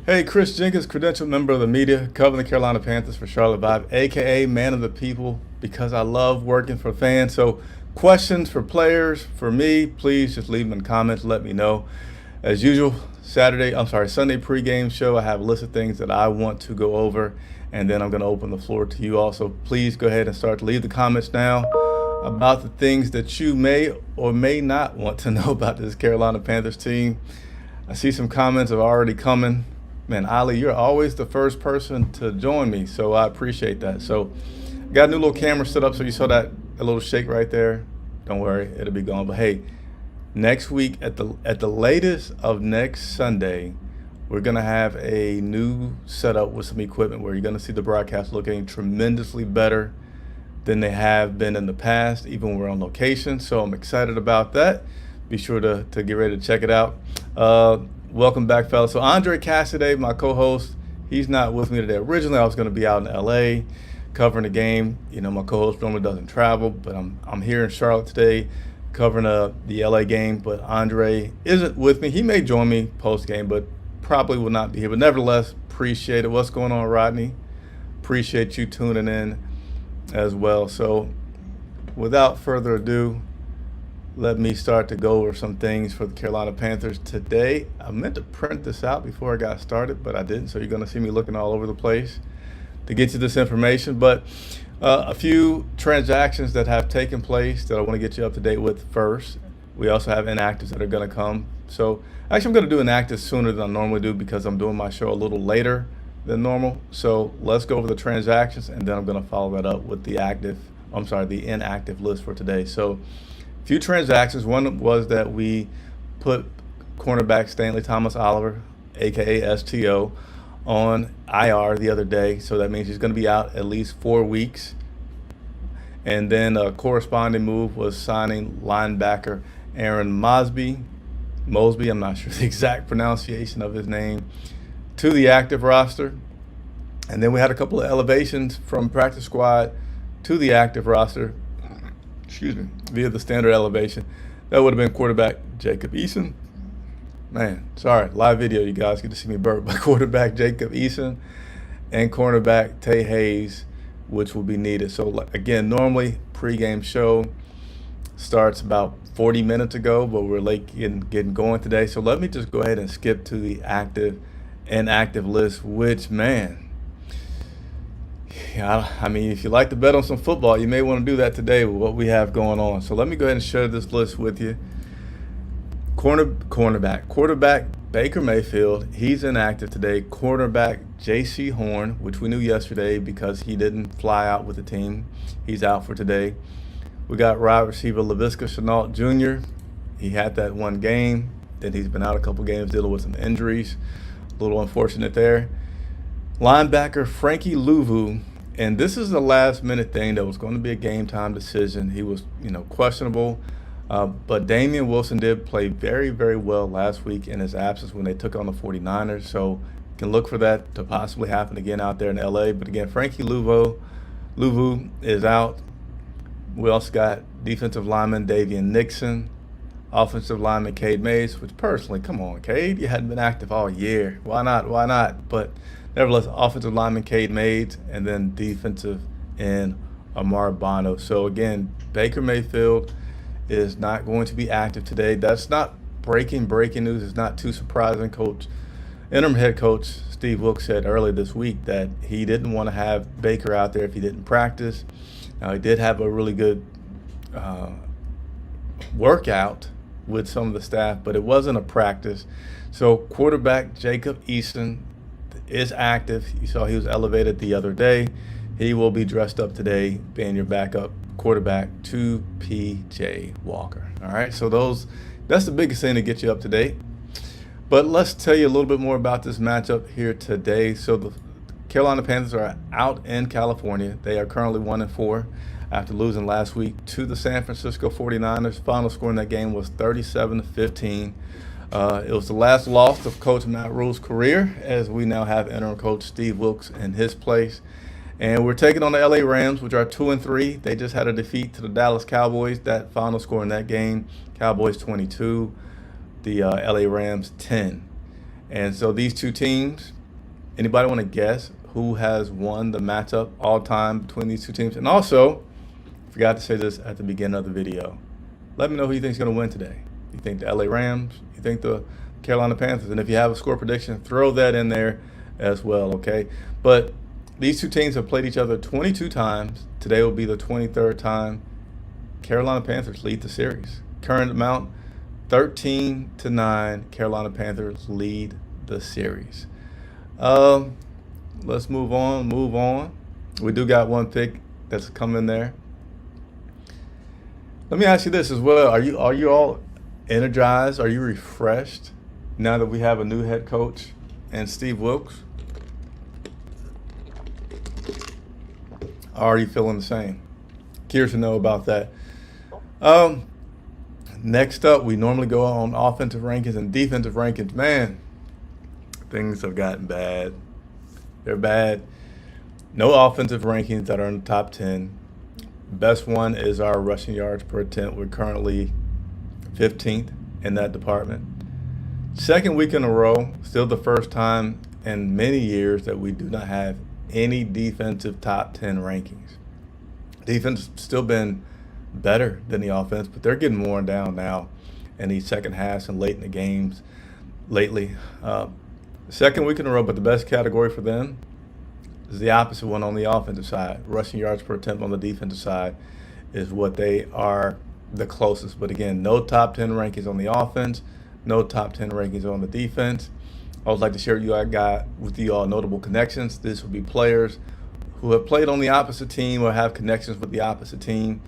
Hey, Chris Jenkins, credentialed member of the media, covering the Carolina Panthers for Charlotte Vibe, aka Man of the People, because I love working for fans. So, questions for players, for me, please just leave them in the comments. Let me know. As usual, Sunday pregame show. I have a list of things that I want to go over, and then I'm going to open the floor to you also. Please go ahead and start to leave the comments now about the things that you may or may not want to know about this Carolina Panthers team. I see some comments are already coming. Man, Ali, you're always the first person to join me, so I appreciate that. So, got a new little camera set up, so you saw that a little shake right there. Don't worry, it'll be gone. But hey, next week at the latest of next Sunday, we're gonna have a new setup with some equipment where you're gonna see the broadcast looking tremendously better than they have been in the past, even when we're on location. So I'm excited about that. Be sure to get ready to check it out. Welcome back, fellas. So Andre Cassidy, my co-host, he's not with me today. Originally, I was going to be out in LA covering the game. You know, my co-host normally doesn't travel, but I'm here in Charlotte today covering the LA game. But Andre isn't with me. He may join me post-game, but probably will not be here. But nevertheless, appreciate it. What's going on, Rodney? Appreciate you tuning in as well. So without further ado, let me start to go over some things for the Carolina Panthers today. I meant to print this out before I got started, but I didn't, so you're going to see me looking all over the place to get you this information. But a few transactions that have taken place that I want to get you up to date with first. We also have inactives that are going to come. So actually, I'm going to do inactives sooner than I normally do because I'm doing my show a little later than normal. So let's go over the transactions, and then I'm going to follow that up with the inactive list for today. So few transactions. One was that we put cornerback Stanley Thomas Oliver, aka STO, on IR the other day. So that means he's going to be out at least 4 weeks. And then a corresponding move was signing linebacker Aaron Mosby, I'm not sure the exact pronunciation of his name, to the active roster. And then we had a couple of elevations from practice squad to the active roster, via the standard elevation. That would have been quarterback Jacob Eason. Man, sorry, live video, you guys get to see me burp. But quarterback Jacob Eason and cornerback Tay Hayes, which will be needed. So again, normally pregame show starts about 40 minutes ago, but we're late getting going today. So let me just go ahead and skip to the active and inactive list, which, man, yeah, I mean, if you like to bet on some football, you may want to do that today with what we have going on. So let me go ahead and share this list with you. Quarterback Baker Mayfield, he's inactive today. Cornerback J.C. Horn, which we knew yesterday because he didn't fly out with the team. He's out for today. We got wide receiver Laviska Shenault Jr. He had that one game. Then he's been out a couple games dealing with some injuries. A little unfortunate there. Linebacker Frankie Louvu, and this is a last-minute thing that was going to be a game-time decision. He was, questionable, but Damian Wilson did play very, very well last week in his absence when they took on the 49ers, so you can look for that to possibly happen again out there in L.A. But again, Frankie Louvu is out. We also got defensive lineman Davian Nixon, offensive lineman Cade Mays, which personally, come on, Cade, you hadn't been active all year. Why not? But nevertheless, offensive lineman Cade Mays, and then defensive end Amar Bono. So again, Baker Mayfield is not going to be active today. That's not breaking news. It's not too surprising. Interim head coach Steve Wilks said earlier this week that he didn't want to have Baker out there if he didn't practice. Now, he did have a really good workout with some of the staff, but it wasn't a practice. So quarterback Jacob Eason is active. You saw he was elevated the other day. He will be dressed up today, being your backup quarterback to P.J. Walker. All right, so that's the biggest thing to get you up to date. But let's tell you a little bit more about this matchup here today. So the Carolina Panthers are out in California. They are currently 1-4 after losing last week to the San Francisco 49ers. Final score in that game was 37-15. It was the last loss of Coach Matt Rule's career, as we now have interim coach Steve Wilks in his place. And we're taking on the LA Rams, which are 2-3. They just had a defeat to the Dallas Cowboys. That final score in that game, Cowboys 22, the LA Rams 10. And so these two teams, anybody want to guess who has won the matchup all time between these two teams? And also, forgot to say this at the beginning of the video. Let me know who you think is going to win today. You think the LA Rams? You think the Carolina Panthers? And if you have a score prediction, throw that in there as well, okay? But these two teams have played each other 22 times. Today will be the 23rd time. Carolina Panthers lead the series. Current amount, 13-9. Carolina Panthers lead the series. Let's move on. We do got one pick that's coming there. Let me ask you this as well. Are you all energized? Are you refreshed now that we have a new head coach and Steve Wilks? Are you feeling the same? Curious to know about that. Next up, we normally go on offensive rankings and defensive rankings. Man, things have gotten bad. They're bad. No offensive rankings that are in the top 10. Best one is our rushing yards per attempt. We're currently 15th in that department. Second week in a row, still the first time in many years that we do not have any defensive top 10 rankings. Defense has still been better than the offense, but they're getting worn down now in these second halves and late in the games lately. Second week in a row, but the best category for them is the opposite one on the offensive side. Rushing yards per attempt on the defensive side is what they are the closest. But again, no top 10 rankings on the offense, no top 10 rankings on the defense. I would like to share with you all notable connections. This will be players who have played on the opposite team or have connections with the opposite team.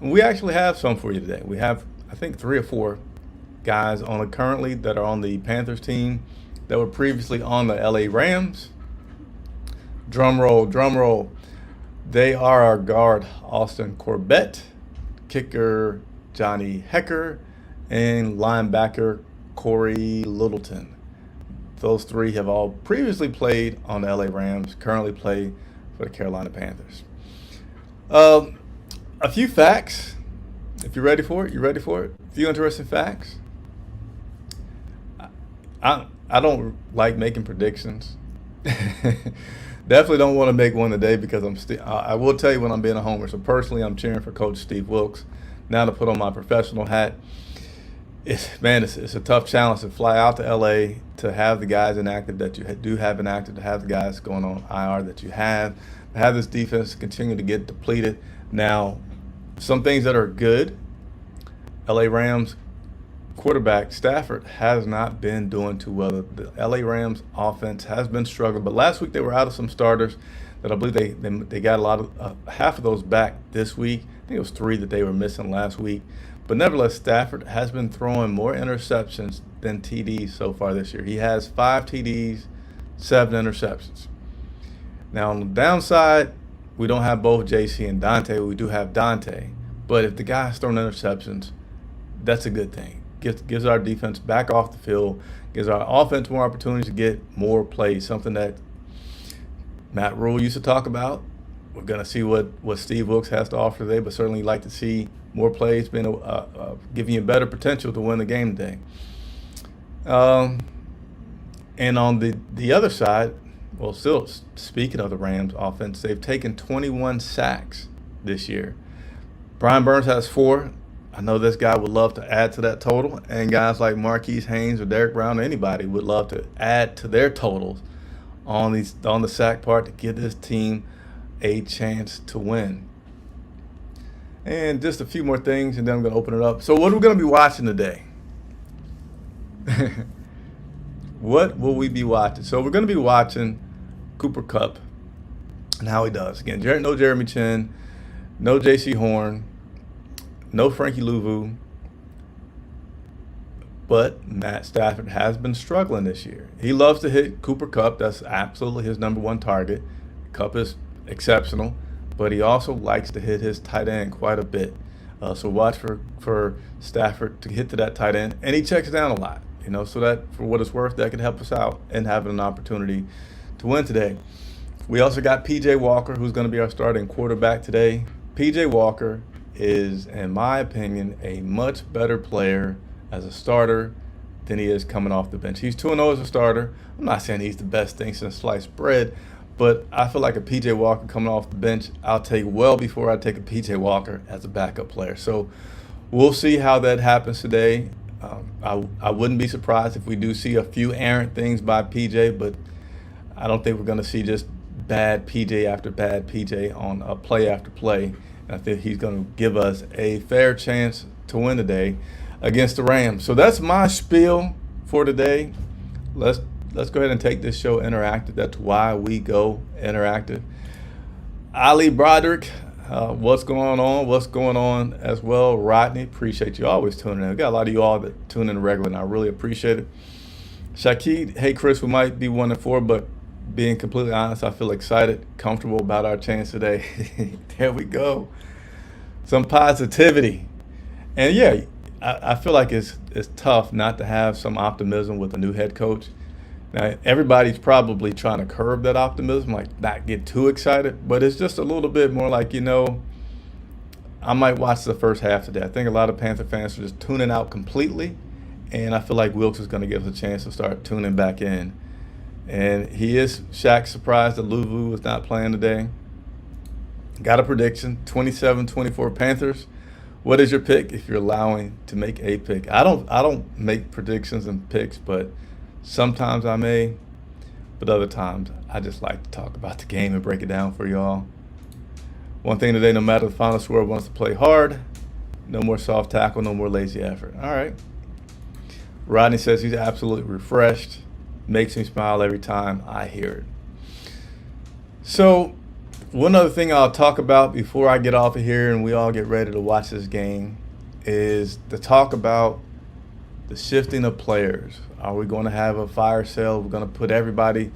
And we actually have some for you today. We have, I think, 3 or 4 guys on it currently that are on the Panthers team that were previously on the LA Rams. Drum roll, drum roll. They are our guard, Austin Corbett, kicker, Johnny Hecker, and linebacker, Corey Littleton. Those 3 have all previously played on the LA Rams, currently play for the Carolina Panthers. A few facts, if you're ready for it, A few interesting facts. I don't like making predictions. Definitely don't want to make one today because I will tell you when I'm being a homer. So personally, I'm cheering for Coach Steve Wilks. Now to put on my professional hat, it's a tough challenge to fly out to LA, to have the guys inactive that you do have inactive, to have the guys going on IR that you have this defense continue to get depleted. Now, some things that are good, LA Rams quarterback Stafford has not been doing too well. The LA Rams offense has been struggling, but last week they were out of some starters that I believe they got a lot of half of those back this week. I think it was 3 that they were missing last week. But nevertheless, Stafford has been throwing more interceptions than TDs so far this year. He has 5 TDs, 7 interceptions. Now on the downside, we don't have both JC and Dante. We do have Dante. But if the guy's throwing interceptions, that's a good thing. Gives our defense back off the field, gives our offense more opportunities to get more plays, something that Matt Rule used to talk about. We're going to see what Steve Wilks has to offer today, but certainly like to see more plays, giving you better potential to win the game today. And on the other side, well, still speaking of the Rams offense, they've taken 21 sacks this year. Brian Burns has 4. I know this guy would love to add to that total, and guys like Marquise Haynes or Derek Brown or anybody would love to add to their totals on the sack part to give this team a chance to win. And just a few more things, and then I'm going to open it up. So what are we going to be watching today? What will we be watching? So we're going to be watching Cooper Kupp and how he does. Again, no Jeremy Chin, no J.C. Horn, no Frankie Louvu, but Matt Stafford has been struggling this year. He loves to hit Cooper Kupp. That's absolutely his number 1 target. Kupp is exceptional, but he also likes to hit his tight end quite a bit. So watch for Stafford to hit to that tight end, and he checks down a lot. So that, for what it's worth, that could help us out in having an opportunity to win today. We also got P.J. Walker, who's going to be our starting quarterback today. P.J. Walker is, in my opinion, a much better player as a starter than he is coming off the bench. He's 2-0 as a starter. I'm not saying he's the best thing since sliced bread, but I feel like a P.J. Walker coming off the bench, I'll take well before I take a P.J. Walker as a backup player. So we'll see how that happens today. I wouldn't be surprised if we do see a few errant things by P.J., but I don't think we're going to see just bad P.J. after bad P.J. on a play after play. And I think he's going to give us a fair chance to win today against the Rams. So that's my spiel for today. Let's go ahead and take this show interactive. That's why we go interactive. Ali Broderick, what's going on? What's going on as well? Rodney, appreciate you always tuning in. We got a lot of you all that tune in regularly, and I really appreciate it. Shakid, hey Chris, we might be 1-4, but being completely honest, I feel excited, comfortable about our chance today. There we go. Some positivity. And yeah, I feel like it's tough not to have some optimism with a new head coach. Now, everybody's probably trying to curb that optimism, like not get too excited, but it's just a little bit more like, I might watch the first half today. I think a lot of Panther fans are just tuning out completely, and I feel like Wilkes is going to give us a chance to start tuning back in. And he is surprised that Luvu was not playing today. Got a prediction, 27-24 Panthers. What is your pick if you're allowing to make a pick? I don't make predictions and picks, but sometimes I may, but other times I just like to talk about the game and break it down for y'all. One thing today, no matter the final score, wants to play hard. No more soft tackle, no more lazy effort. All right. Rodney says he's absolutely refreshed. Makes me smile every time I hear it. So one other thing I'll talk about before I get off of here and we all get ready to watch this game is to talk about the shifting of players. Are we going to have a fire sale? We're going to put everybody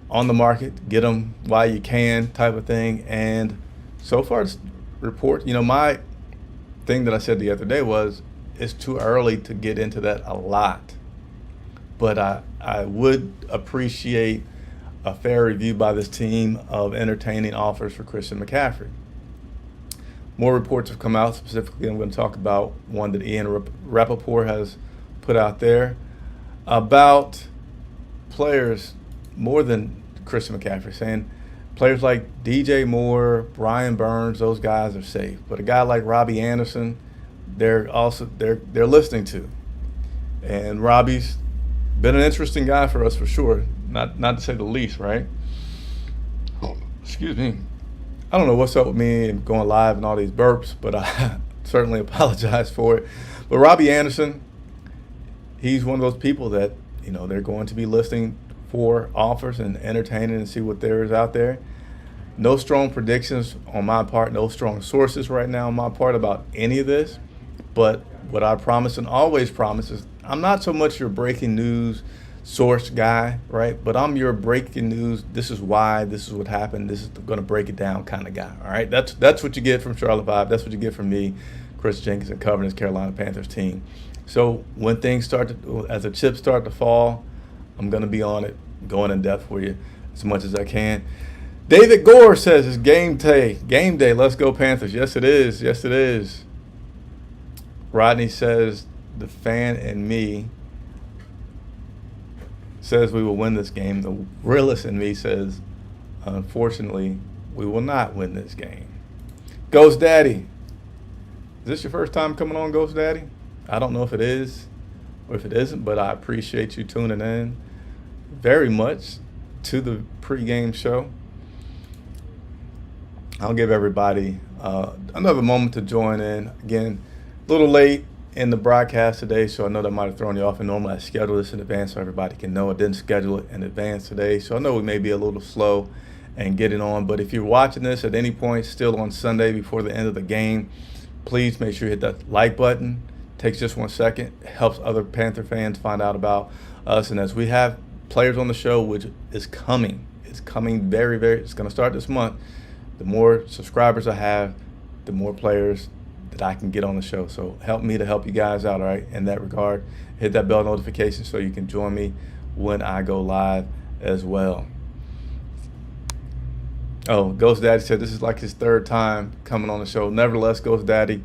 on the market, get them while you can type of thing. And so far, this report, my thing that I said the other day was it's too early to get into that a lot. But I would appreciate a fair review by this team of entertaining offers for Christian McCaffrey. More reports have come out. Specifically, I'm going to talk about one that Ian Rappaport has put out there about players more than Christian McCaffrey, saying players like DJ Moore, Brian Burns, those guys are safe. But a guy like Robbie Anderson, they're listening to. And Robbie's been an interesting guy for us for sure, not to say the least, right? Excuse me. I don't know what's up with me and going live and all these burps, but I certainly apologize for it. But Robbie Anderson, he's one of those people that, they're going to be listening for offers and entertaining and see what there is out there. No strong predictions on my part, no strong sources right now on my part about any of this. But what I promise and always promise is I'm not so much your breaking news source guy, right? But I'm your breaking news, this is why, this is what happened, this is going to break it down kind of guy, all right? That's what you get from Charlotte Vibe. That's what you get from me, Chris Jenkins, and covering this Carolina Panthers team. So when things as the chips start to fall, I'm going to be on it, going in depth for you as much as I can. David Gore says it's game day. Game day. Let's go Panthers. Yes, it is. Yes, it is. Rodney says the fan and me says we will win this game. The realist in me says, unfortunately, we will not win this game. Ghost Daddy. Is this your first time coming on, Ghost Daddy? I don't know if it is or if it isn't, but I appreciate you tuning in very much to the pregame show. I'll give everybody another moment to join in. Again, a little late in the broadcast today, so I know that might have thrown you off. And normally I schedule this in advance so everybody can know. I didn't schedule it in advance today, so I know we may be a little slow in getting on. But if you're watching this at any point still on Sunday before the end of the game, please make sure you hit that like button. Takes just 1 second. It helps other Panther fans find out about us. And as we have players on the show, which is coming, it's coming very, it's going to start this month. The more subscribers I have, the more players that I can get on the show. So help me to help you guys out, all right, in that regard. Hit that bell notification so you can join me when I go live as well. Oh, Ghost Daddy said this is like his third time coming on the show. Nevertheless, Ghost Daddy,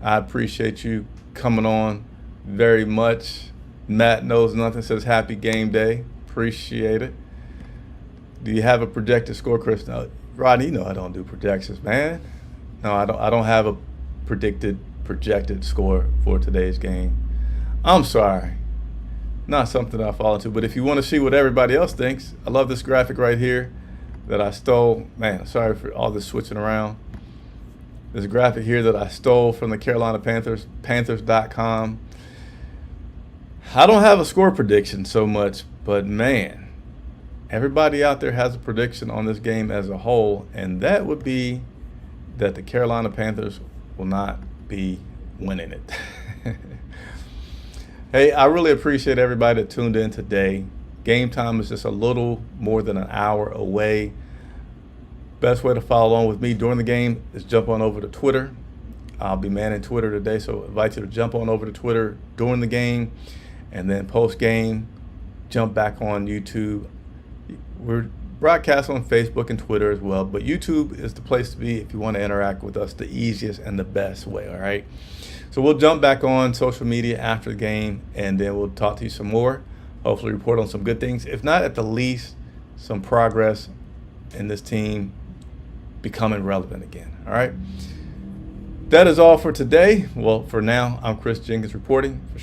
I appreciate you coming on very much. Matt Knows Nothing says happy game day. Appreciate it. Do you have a projected score, Chris? No, Rodney, you know I don't do projections, man. No, I don't have a projected score for today's game. I'm sorry. Not something I fall into. But if you want to see what everybody else thinks, I love this graphic right here that I stole. Man, sorry for all this switching around. This graphic here that I stole from the Carolina Panthers, Panthers.com. I don't have a score prediction so much, but man, everybody out there has a prediction on this game as a whole, and that would be that the Carolina Panthers will not be winning it. Hey, I really appreciate everybody that tuned in today. Game time is just a little more than an hour away. Best way to follow along with me during the game is jump on over to Twitter. I'll be manning Twitter today, so I invite you to jump on over to Twitter during the game, and then post-game, jump back on YouTube. We're broadcast on Facebook and Twitter as well, but YouTube is the place to be if you want to interact with us the easiest and the best way, all right? So we'll jump back on social media after the game, and then we'll talk to you some more, hopefully report on some good things. If not, at the least, some progress in this team becoming relevant again, all right? That is all for today. Well, for now, I'm Chris Jenkins reporting for sure.